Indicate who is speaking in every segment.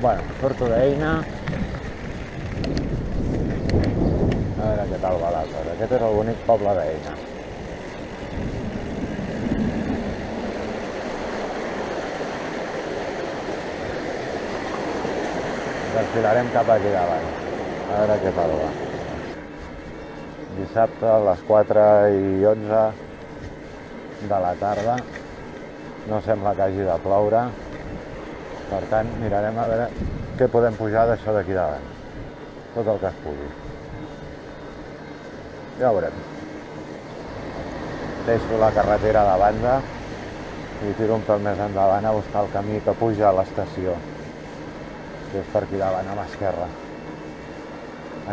Speaker 1: Bueno, surto d'Eina. A veure què tal va la cosa. Aquest és el bonic poble d'Eina. Desfilarem cap aquí davant. A veure què tal va. Dissabte a les 4:11 de la tarda. No sembla que hagi de ploure. Per tant, mirarem a veure què podem pujar d'això d'aquí davant. Tot el que es pugui. Ja ho veurem. Deixo la carretera de banda i tiro un pel més endavant a buscar el camí que puja a l'estació, que és per aquí davant, a l'esquerra.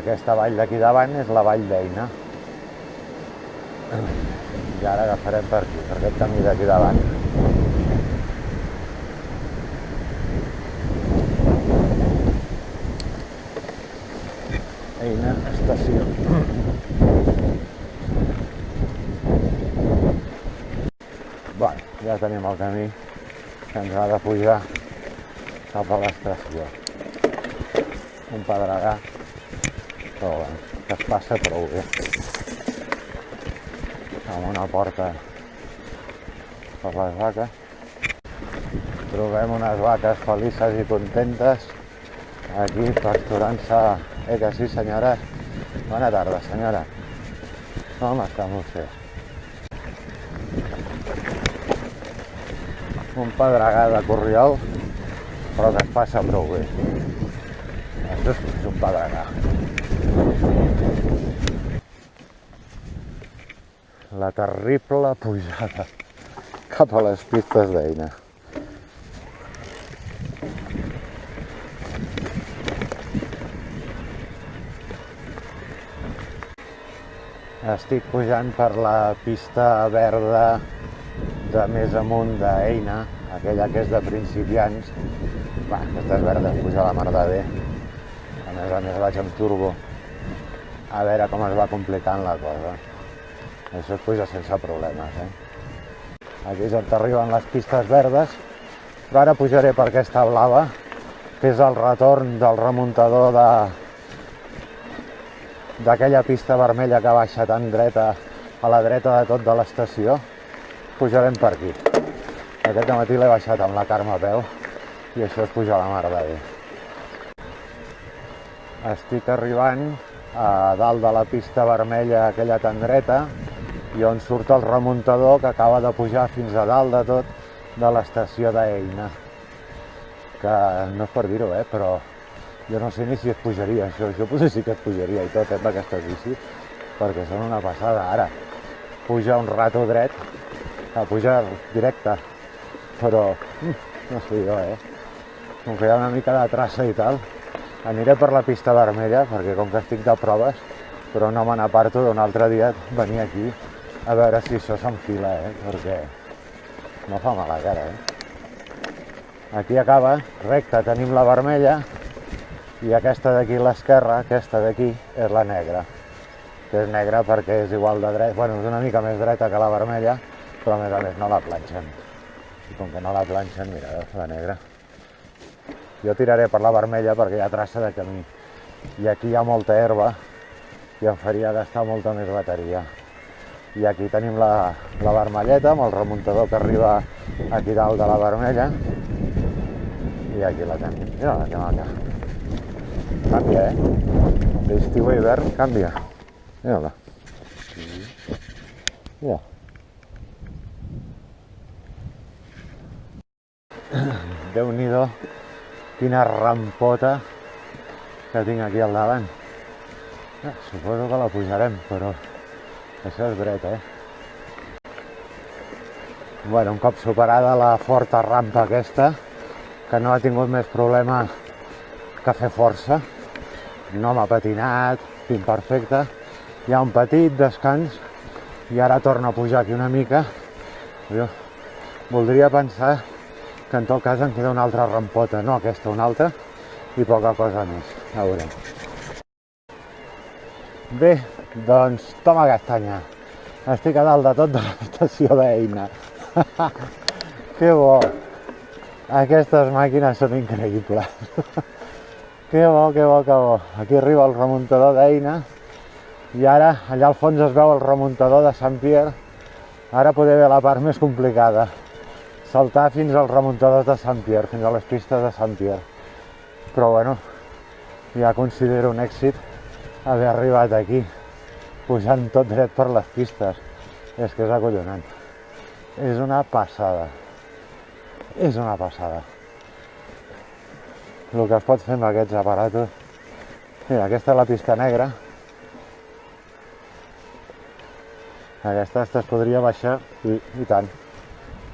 Speaker 1: Aquesta vall d'aquí davant és la vall d'Eina. I ara agafarem per aquí, per aquest camí d'aquí davant. Eina, estació. Bueno, ja tenim el camí que ens ha de pujar cap a l'estació. Un pedregar, però bueno, que es passa prou bé. Amb una porta per les vaques. Trobem unes vaques felices i contentes aquí pasturant-se. Que sí, senyora? Bona tarda, senyora. Com està vostè? Un pedregar de corriol, però que es passa prou bé. Això és un pedregar. La terrible pujada cap a les pistes d'Eina. Estic pujant per la pista verda de més amunt d'Eina, aquella que és de principiants. Aquesta és verda, puja la mar de bé. A més vaig amb turbo. A veure com es va complicant la cosa. Això es puja sense problemes, Aquí és on t'arriben les pistes verdes, però ara pujaré per aquesta blava, que és el retorn del remuntador d'aquella pista vermella que baixa tan dreta, a la dreta de tot de l'estació. Pujarem per aquí. Aquest matí l'he baixat amb la Carme a peu i això es puja a la mar de bé. Estic arribant a dalt de la pista vermella aquella tan dreta i on surt el remuntador que acaba de pujar fins a dalt de tot de l'estació d'Eina. Que no és per dir-ho, però jo no sé ni si es pujaria això. Jo potser sí que es pujaria i tot, amb aquestes bicis, perquè són una passada. Ara, puja un rato dret, puja directe, però no sé jo, Com que hi ha una mica de traça i tal, aniré per la pista vermella, perquè com que estic de proves, però no me n'aparto d'un altre dia venir aquí a veure si això s'enfila, perquè no fa mala cara, Aquí acaba, recte, tenim la vermella, i aquesta d'aquí a l'esquerra, aquesta d'aquí, és la negra. Que és negra perquè és igual de dreta, bueno, és una mica més dreta que la vermella, però a més no la planxen. I com que no la planxen, mira, la negra. Jo tiraré per la vermella perquè hi ha traça de camí. I aquí hi ha molta herba i em faria gastar molta més bateria. I aquí tenim la vermelleta amb el remuntador que arriba aquí dalt de la vermella. I aquí la tenim. Mira-la, que maca. Canvia, D'estiu a hivern canvia. Mira-la. Mira. Déu-n'hi-do, quina rampota que tinc aquí al davant. Suposo que la pujarem, però això és dret, Bueno, un cop superada la forta rampa aquesta, que no ha tingut més problema que fer força, no m'ha patinat, fin perfecte, hi ha un petit descans i ara torna a pujar aquí una mica. Jo voldria pensar que en tot cas em queda una altra rampota, no aquesta, una altra, i poca cosa més, ja veurem. Bé, doncs toma castanya, estic a dalt de tot de l'estació d'Eina. Que bo! Aquestes màquines són increïbles. Que bo, que bo, que bo. Aquí arriba el remuntador d'Eina i ara allà al fons es veu el remuntador de Saint-Pierre. Ara poder veure la part més complicada, saltar fins als remuntadors de Saint-Pierre, fins a les pistes de Saint-Pierre. Però bueno, ja considero un èxit haver arribat aquí, pujant tot dret per les pistes. És que és acollonant. És una passada. És una passada. El que es pot fer amb aquests aparatos. Mira, aquesta és la pista negra. Aquesta es podria baixar, i tant.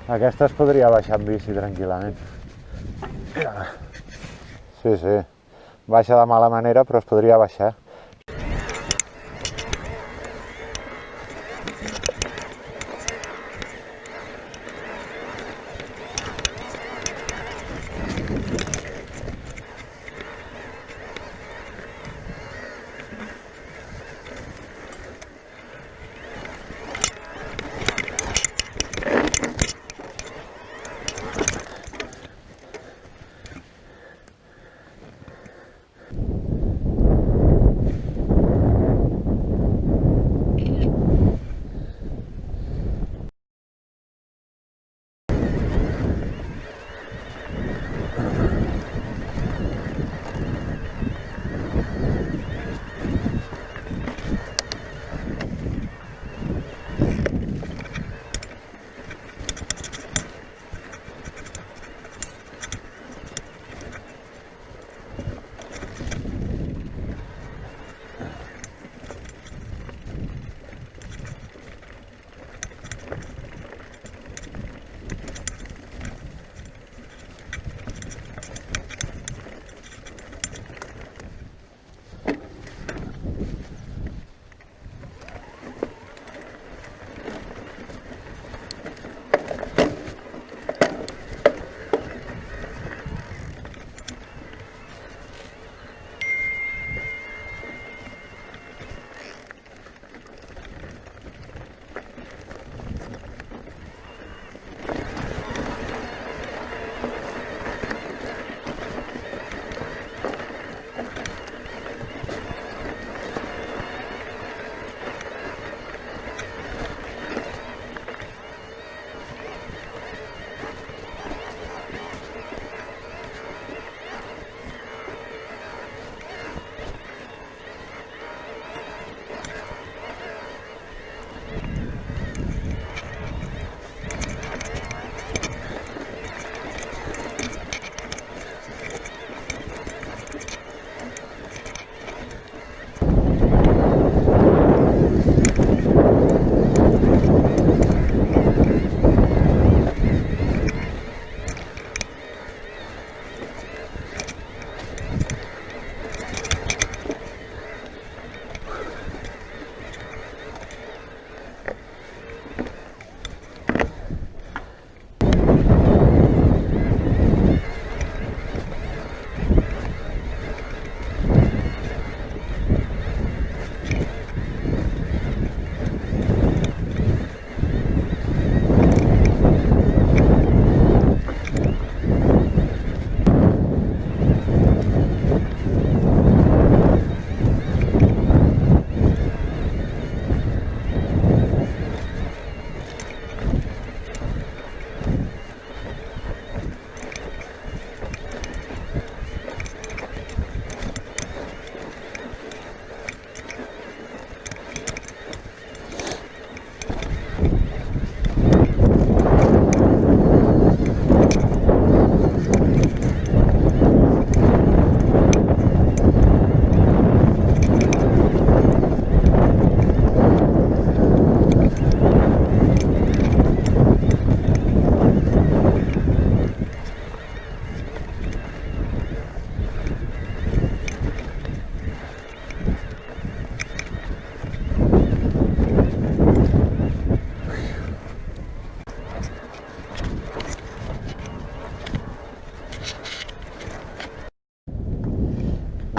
Speaker 1: Aquesta es podria baixar en bici tranquil·lament. Mira. Sí, sí. Baixa de mala manera, però es podria baixar.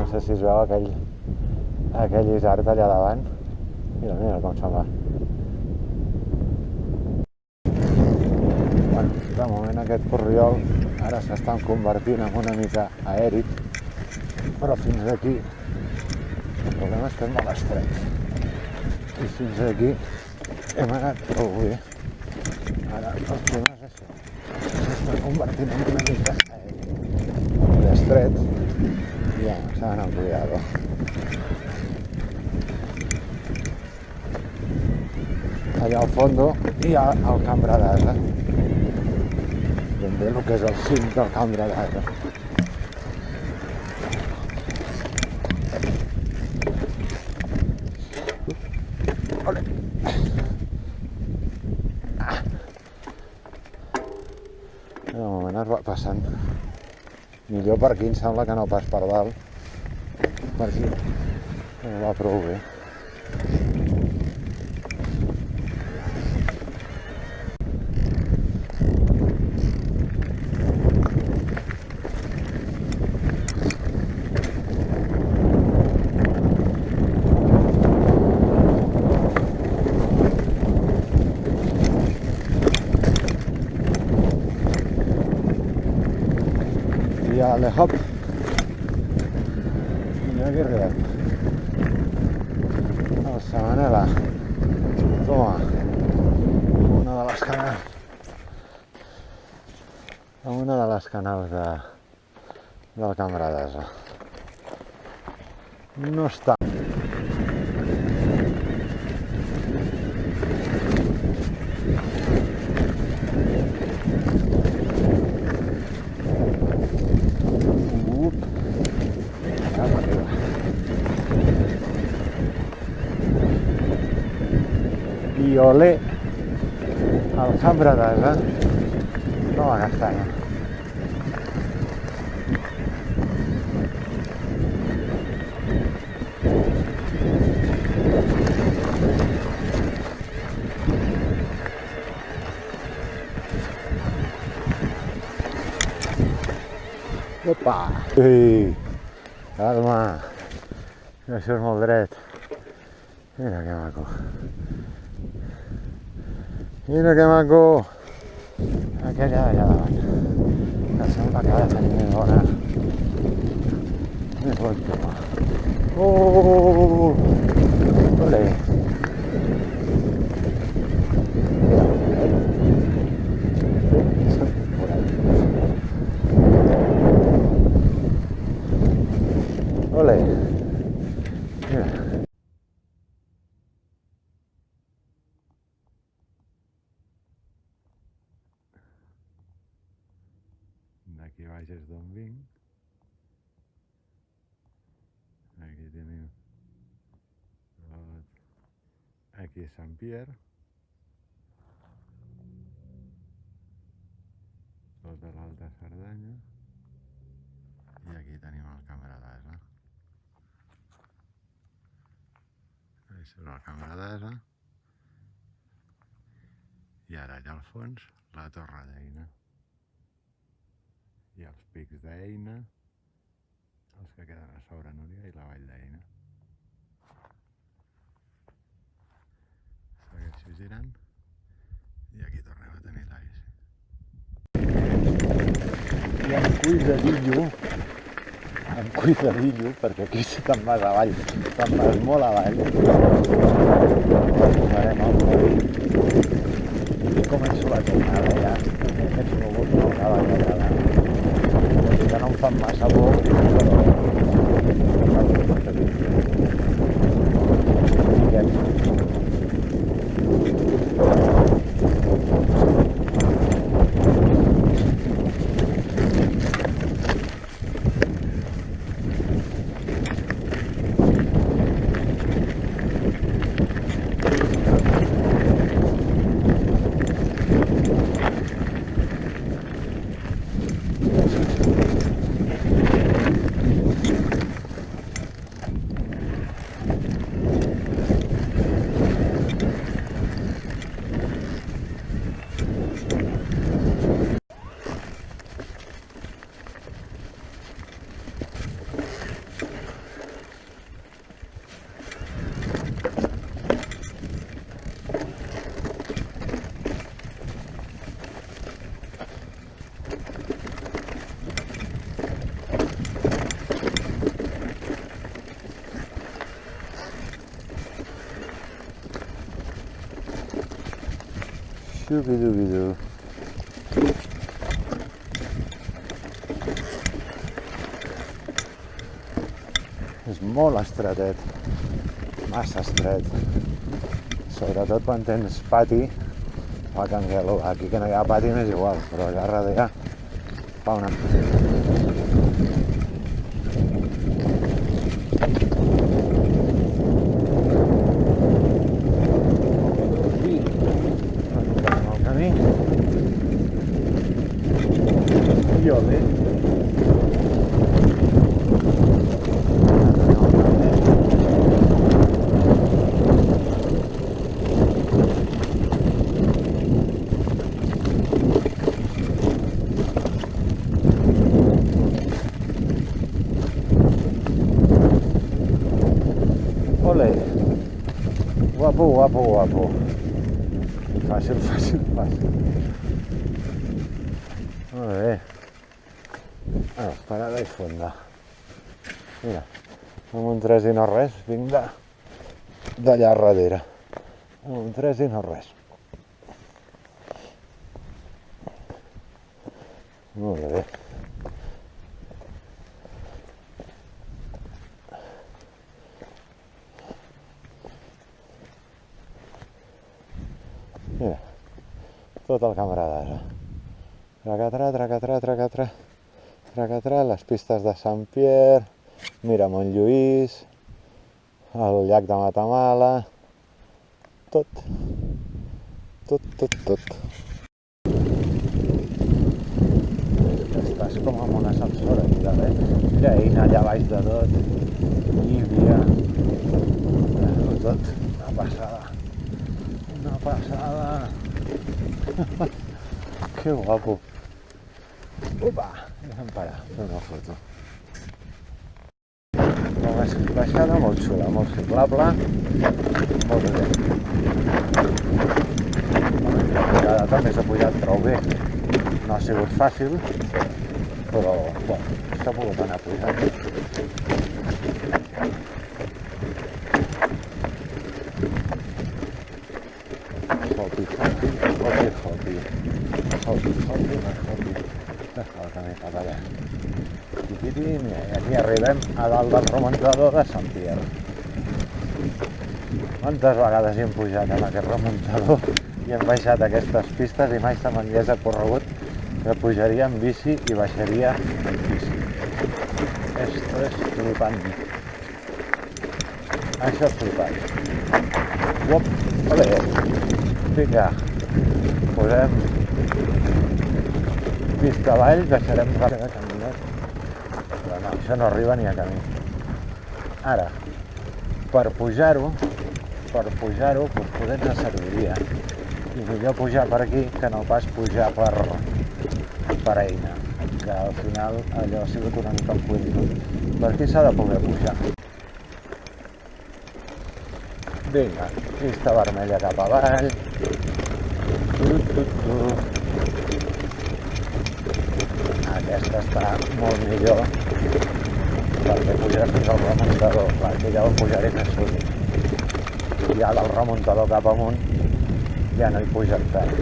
Speaker 1: sé si es veu aquell isard allà davant. Mira, mira com se'n va. Bueno, de moment aquest corriol ara s'estan convertint en una mica aèrid, però fins aquí el problema és que hem de l'estret. I fins aquí hem anat prou bé. Ara el problema és això, s'està convertint en una mica aèrid. L'estret ja s'han ampliat. Allà al fons hi ha el Cambra d'Asa, ben bé el que és el cim del Cambra d'Asa. Ole! De moment es va passant. Millor per aquí em sembla que no pas per dalt. Per aquí va prou bé. I ale hop! Mira que arribem. El Samanela. Toma. Una de les canals. Una de les canals del Cambra d'Asa. No està. I olé al Cambra d'Asa, no la castanya. Opa! Ei, calma, que això és molt dret. Mira que maco. Mira que maco! Aquella d'allà davant, que sembla que ha de tenir més bon tema. Oh! Olé! Olé! Mira. D'aquí baix és d'on vinc. Aquí tenim aquí és Sant Pierre, tot de l'Alta Cerdanya, i aquí tenim el Cambra d'Asa. Això és el Cambra d'Asa, i ara allà al fons la Torre d'Eina. I els pics d'Eina, els que queden a sobre Núria, i la vall d'Eina. Segueixo girant i aquí tornem a tenir l'Ais. I em cuidadillo, perquè aquí si te'n vas avall, te'n vas molt avall. Tornarem al moll. I començo la tornada ja. Aquests núvols no acaben d'agradar. Que no em fan massa por, però Xubidubidu. És molt estretet, massa estret. Sobretot quan tens pati, fa canguelo. Aquí que no hi ha pati m'és igual, però allà darrere fa una... Ole. Guapo, guapo, guapo. Fàcil, fàcil, fàcil. Molt bé. Parada i fonda. Mira, amb un 3 i no res, vinc d'allà darrere. Amb un 3 i no res. Molt bé. Mira, tot el camarada. Tracatra, tracatra, tracatra. Tracatra, les pistes de Sant Pierre, mira Montlluís, el llac de Matamala, tot. Estàs com amb un ascensor aquí dalt, Mira Eina allà baix de tot, Llívia, tot, una passada. Que guapo. Opa, deixa'm parar, fer una foto. Baixada molt xula, molt ciclable, molt bé. La pujada també s'ha pujat prou bé. No ha sigut fàcil, però s'ha pogut anar pujant. I aquí arribem a dalt del remuntador de Sant Pierre. Quantes vegades hi hem pujat amb aquest remuntador i hem baixat aquestes pistes i mai se m'hagués ocorregut que pujaria en bici i baixaria en bici. Esto és flipant. Això és flipant. Uop, olé, vinga, posem pista avall, baixarem ràpid de caminet. Però no, això no arriba ni a camí. Ara, per pujar-ho, doncs poder ens serviria. I millor pujar per aquí que no pas pujar per Eina, que al final allò ha sigut una mica un cuidinut. Per aquí s'ha de poder pujar. Vinga, pista vermella cap avall. Aquesta està molt millor perquè pujarà fins al remuntador. Clar, que ja ho pujaré més sovint. Ja del remuntador cap amunt ja no hi pugen tant.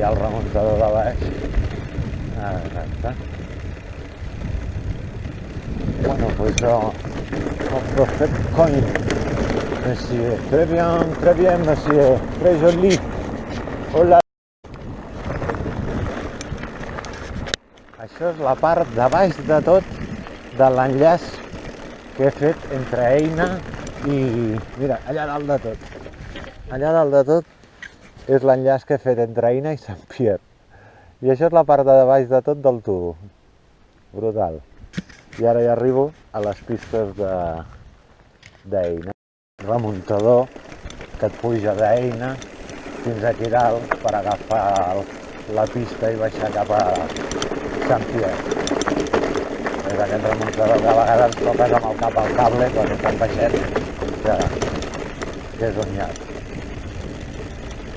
Speaker 1: El remuntador de baix. Exacte. Bueno, pues on profite coin. Monsieur, très bien, monsieur. Très joli. Hola. Això és la part de baix de tot de l'enllaç que he fet entre Eina i... Mira, allà dalt de tot. Allà dalt de tot és l'enllaç que he fet entre Eina i Sant Pierre. I això és la part de baix de tot del tubo. Brutal. I ara ja arribo a les pistes d'Eina. Remuntador que et puja d'Eina fins aquí dalt per agafar la pista i baixar cap a Sant Pierre. És aquest remuntador que a vegades toques amb el cap al cable perquè és tan baixet que és on hi ha.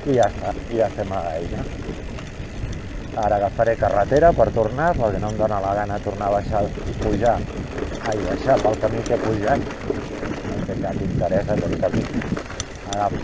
Speaker 1: I ja està, ja estem a Eina. Ara agafaré carretera per tornar, perquè no em dóna la gana tornar a baixar pel camí que he pujat. No té cap interès aquest camí. Agafo.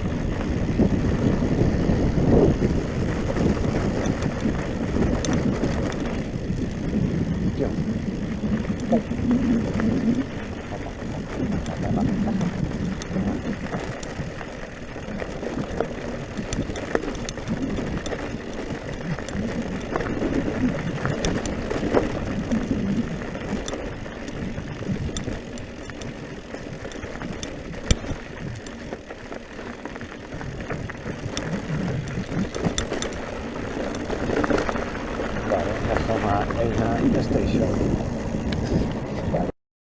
Speaker 1: Vale, ja som a Eina Station.